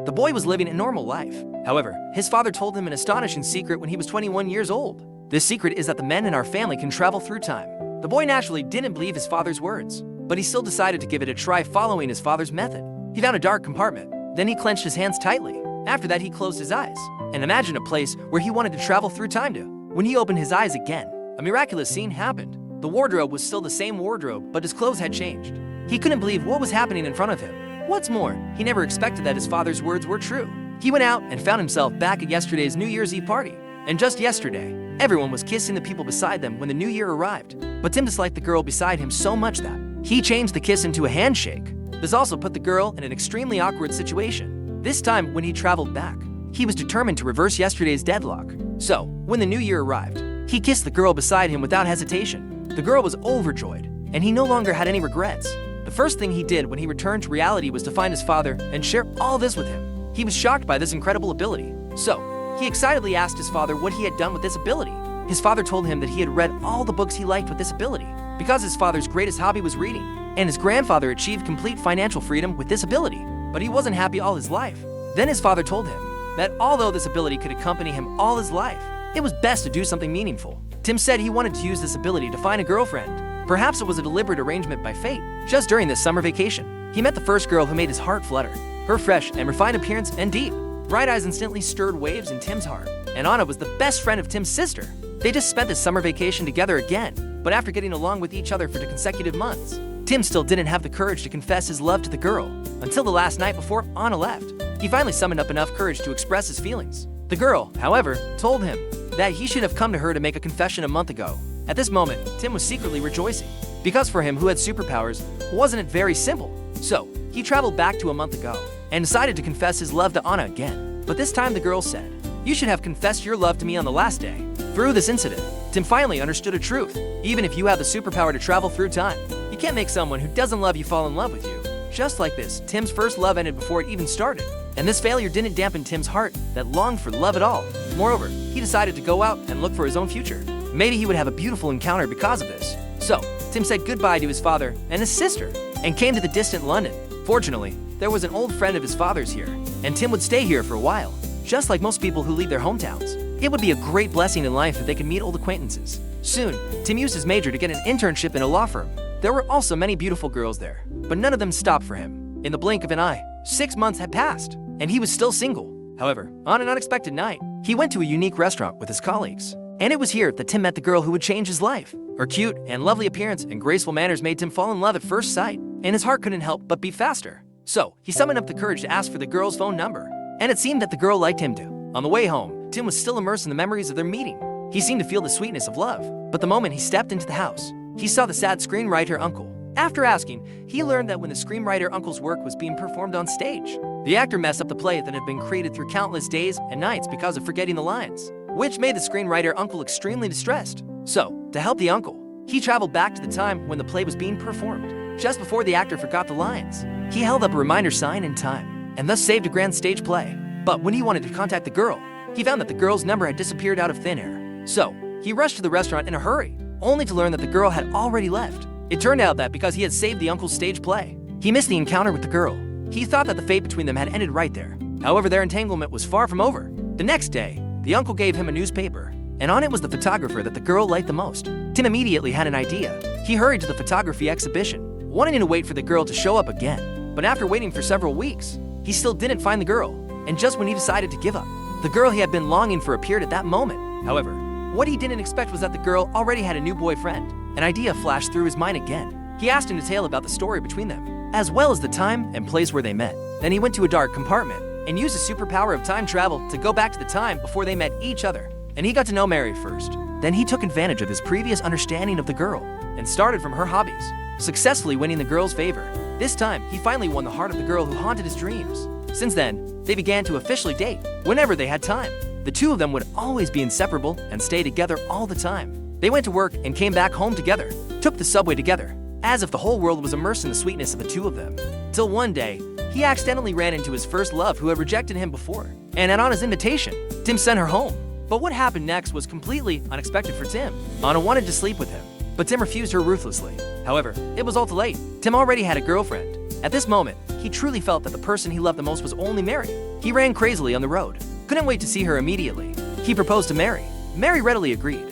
The boy was living a normal life. However, his father told him an astonishing secret when he was 21 years old. This secret is that the men in our family can travel through time. The boy naturally didn't believe his father's words, but he still decided to give it a try following his father's method. He found a dark compartment. Then he clenched his hands tightly. After that, he closed his eyes and imagined a place where he wanted to travel through time to. When he opened his eyes again, a miraculous scene happened. The wardrobe was still the same wardrobe, but his clothes had changed. He couldn't believe what was happening in front of him. What's more, he never expected that his father's words were true. He went out and found himself back at yesterday's New Year's Eve party. And just yesterday, everyone was kissing the people beside them when the new year arrived. But Tim disliked the girl beside him so much that he changed the kiss into a handshake. This also put the girl in an extremely awkward situation. This time, when he traveled back, he was determined to reverse yesterday's deadlock. So, when the new year arrived, he kissed the girl beside him without hesitation. The girl was overjoyed, and he no longer had any regrets. The first thing he did when he returned to reality was to find his father and share all this with him. He was shocked by this incredible ability. So, he excitedly asked his father what he had done with this ability. His father told him that he had read all the books he liked with this ability, because his father's greatest hobby was reading, and his grandfather achieved complete financial freedom with this ability. But he wasn't happy all his life. Then his father told him that although this ability could accompany him all his life, it was best to do something meaningful. Tim said he wanted to use this ability to find a girlfriend. Perhaps it was a deliberate arrangement by fate. Just during this summer vacation, he met the first girl who made his heart flutter. Her fresh and refined appearance and deep, bright eyes instantly stirred waves in Tim's heart. And Anna was the best friend of Tim's sister. They just spent this summer vacation together again, but after getting along with each other for 2 consecutive months, Tim still didn't have the courage to confess his love to the girl until the last night before Anna left. He finally summoned up enough courage to express his feelings. The girl, however, told him that he should have come to her to make a confession a month ago. At this moment, Tim was secretly rejoicing, because for him, who had superpowers, wasn't it very simple? So, he traveled back to a month ago and decided to confess his love to Anna again. But this time the girl said, "You should have confessed your love to me on the last day." Through this incident, Tim finally understood a truth. Even if you have the superpower to travel through time, you can't make someone who doesn't love you fall in love with you. Just like this, Tim's first love ended before it even started. And this failure didn't dampen Tim's heart that longed for love at all. Moreover, he decided to go out and look for his own future. Maybe he would have a beautiful encounter because of this. So, Tim said goodbye to his father and his sister and came to the distant London. Fortunately, there was an old friend of his father's here, and Tim would stay here for a while. Just like most people who leave their hometowns, it would be a great blessing in life if they could meet old acquaintances. Soon, Tim used his major to get an internship in a law firm. There were also many beautiful girls there, but none of them stopped for him. In the blink of an eye, 6 months had passed, and he was still single. However, on an unexpected night, he went to a unique restaurant with his colleagues. And it was here that Tim met the girl who would change his life. Her cute and lovely appearance and graceful manners made Tim fall in love at first sight, and his heart couldn't help but beat faster. So, he summoned up the courage to ask for the girl's phone number, and it seemed that the girl liked him too. On the way home, Tim was still immersed in the memories of their meeting. He seemed to feel the sweetness of love, but the moment he stepped into the house, he saw the sad screenwriter uncle. After asking, he learned that when the screenwriter uncle's work was being performed on stage, the actor messed up the play that had been created through countless days and nights because of forgetting the lines, which made the screenwriter uncle extremely distressed. So, to help the uncle, he traveled back to the time when the play was being performed, just before the actor forgot the lines. He held up a reminder sign in time, and thus saved a grand stage play. But when he wanted to contact the girl, he found that the girl's number had disappeared out of thin air. So, he rushed to the restaurant in a hurry, only to learn that the girl had already left. It turned out that because he had saved the uncle's stage play, he missed the encounter with the girl. He thought that the fate between them had ended right there. However, their entanglement was far from over. The next day, the uncle gave him a newspaper, and on it was the photographer that the girl liked the most. Tim immediately had an idea. He hurried to the photography exhibition, wanting to wait for the girl to show up again. But after waiting for several weeks, he still didn't find the girl. And just when he decided to give up, the girl he had been longing for appeared at that moment. However, what he didn't expect was that the girl already had a new boyfriend. An idea flashed through his mind again. He asked him to tell about the story between them, as well as the time and place where they met. Then he went to a dark compartment and used the superpower of time travel to go back to the time before they met each other. And he got to know Mary first. Then he took advantage of his previous understanding of the girl and started from her hobbies, successfully winning the girl's favor. This time, he finally won the heart of the girl who haunted his dreams. Since then, they began to officially date whenever they had time. The two of them would always be inseparable and stay together all the time. They went to work and came back home together, took the subway together, as if the whole world was immersed in the sweetness of the two of them. Till one day, he accidentally ran into his first love who had rejected him before. And on his invitation, Tim sent her home. But what happened next was completely unexpected for Tim. Anna wanted to sleep with him, but Tim refused her ruthlessly. However, it was all too late. Tim already had a girlfriend. At this moment, he truly felt that the person he loved the most was only Mary. He ran crazily on the road, couldn't wait to see her immediately. He proposed to Mary. Mary readily agreed.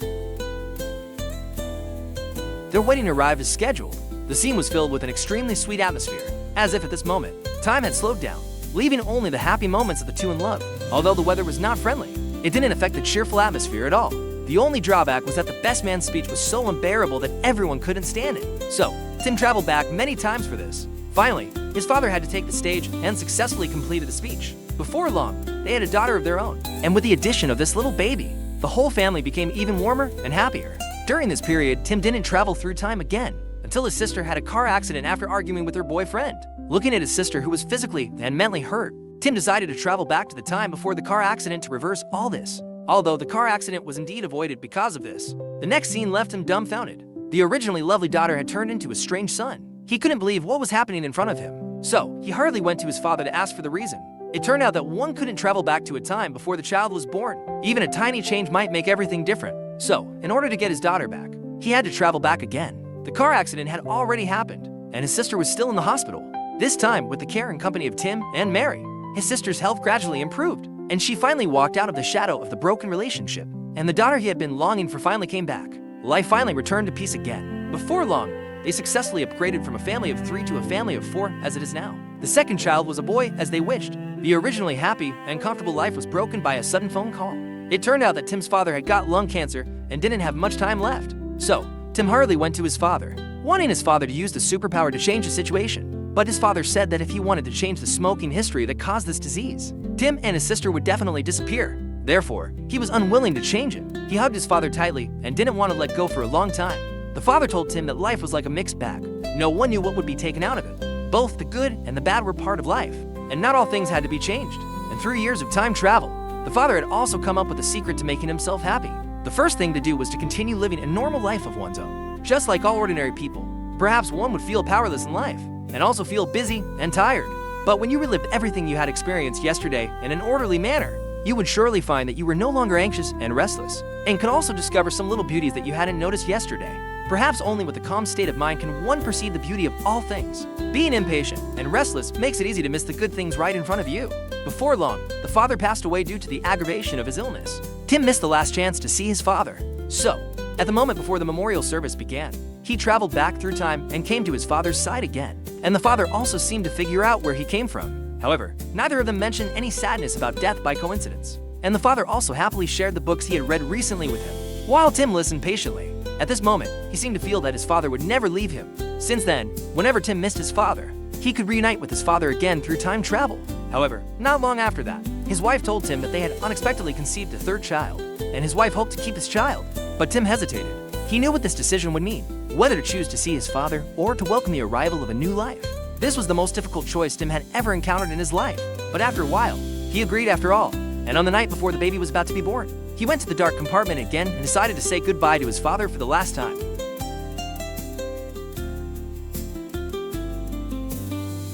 Their wedding arrived as scheduled. The scene was filled with an extremely sweet atmosphere, as if at this moment, time had slowed down, leaving only the happy moments of the two in love. Although the weather was not friendly, it didn't affect the cheerful atmosphere at all. The only drawback was that the best man's speech was so unbearable that everyone couldn't stand it. So, Tim traveled back many times for this. Finally, his father had to take the stage and successfully completed the speech. Before long, they had a daughter of their own, and with the addition of this little baby, the whole family became even warmer and happier. During this period, Tim didn't travel through time again, until his sister had a car accident after arguing with her boyfriend. Looking at his sister, who was physically and mentally hurt, Tim decided to travel back to the time before the car accident to reverse all this. Although the car accident was indeed avoided because of this, the next scene left him dumbfounded. The originally lovely daughter had turned into a strange son. He couldn't believe what was happening in front of him, so he hurriedly went to his father to ask for the reason. It turned out that one couldn't travel back to a time before the child was born. Even a tiny change might make everything different. So, in order to get his daughter back, he had to travel back again. The car accident had already happened, and his sister was still in the hospital. This time, with the care and company of Tim and Mary, his sister's health gradually improved, and she finally walked out of the shadow of the broken relationship. And the daughter he had been longing for finally came back. Life finally returned to peace again. Before long, they successfully upgraded from a family of 3 to a family of 4 as it is now. The second child was a boy as they wished. The originally happy and comfortable life was broken by a sudden phone call. It turned out that Tim's father had got lung cancer and didn't have much time left. So, Tim hurriedly went to his father, wanting his father to use the superpower to change the situation. But his father said that if he wanted to change the smoking history that caused this disease, Tim and his sister would definitely disappear. Therefore, he was unwilling to change it. He hugged his father tightly and didn't want to let go for a long time. The father told Tim that life was like a mixed bag. No one knew what would be taken out of it. Both the good and the bad were part of life, and not all things had to be changed. And through years of time travel, the father had also come up with a secret to making himself happy. The first thing to do was to continue living a normal life of one's own. Just like all ordinary people, perhaps one would feel powerless in life, and also feel busy and tired. But when you relived everything you had experienced yesterday in an orderly manner, you would surely find that you were no longer anxious and restless, and could also discover some little beauties that you hadn't noticed yesterday. Perhaps only with a calm state of mind can one perceive the beauty of all things. Being impatient and restless makes it easy to miss the good things right in front of you. Before long, the father passed away due to the aggravation of his illness. Tim missed the last chance to see his father. So, at the moment before the memorial service began, he traveled back through time and came to his father's side again. And the father also seemed to figure out where he came from. However, neither of them mentioned any sadness about death by coincidence. And the father also happily shared the books he had read recently with him, while Tim listened patiently. At this moment, he seemed to feel that his father would never leave him. Since then, whenever Tim missed his father, he could reunite with his father again through time travel. However, not long after that, his wife told Tim that they had unexpectedly conceived a third child, and his wife hoped to keep this child. But Tim hesitated. He knew what this decision would mean, whether to choose to see his father or to welcome the arrival of a new life. This was the most difficult choice Tim had ever encountered in his life, but after a while, he agreed after all. And on the night before the baby was about to be born, he went to the dark compartment again and decided to say goodbye to his father for the last time.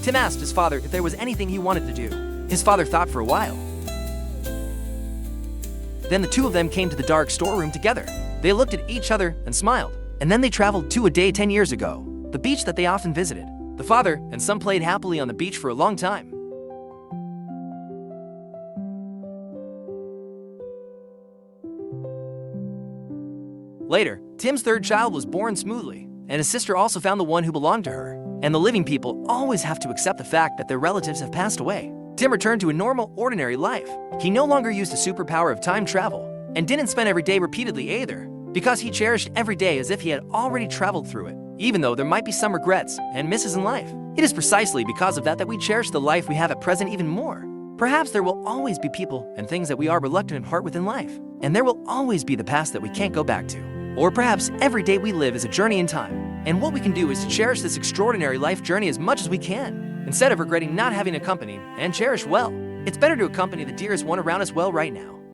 Tim asked his father if there was anything he wanted to do. His father thought for a while. Then the two of them came to the dark storeroom together. They looked at each other and smiled, and then they traveled to a day 10 years ago, the beach that they often visited. The father and son played happily on the beach for a long time. Later, Tim's third child was born smoothly, and his sister also found the one who belonged to her. And the living people always have to accept the fact that their relatives have passed away. Tim returned to a normal, ordinary life. He no longer used the superpower of time travel, and didn't spend every day repeatedly either, because he cherished every day as if he had already traveled through it, even though there might be some regrets and misses in life. It is precisely because of that we cherish the life we have at present even more. Perhaps there will always be people and things that we are reluctant to part with in life, and there will always be the past that we can't go back to. Or perhaps every day we live is a journey in time, and what we can do is to cherish this extraordinary life journey as much as we can, instead of regretting not having a company and cherish well. It's better to accompany the dearest one around us well right now.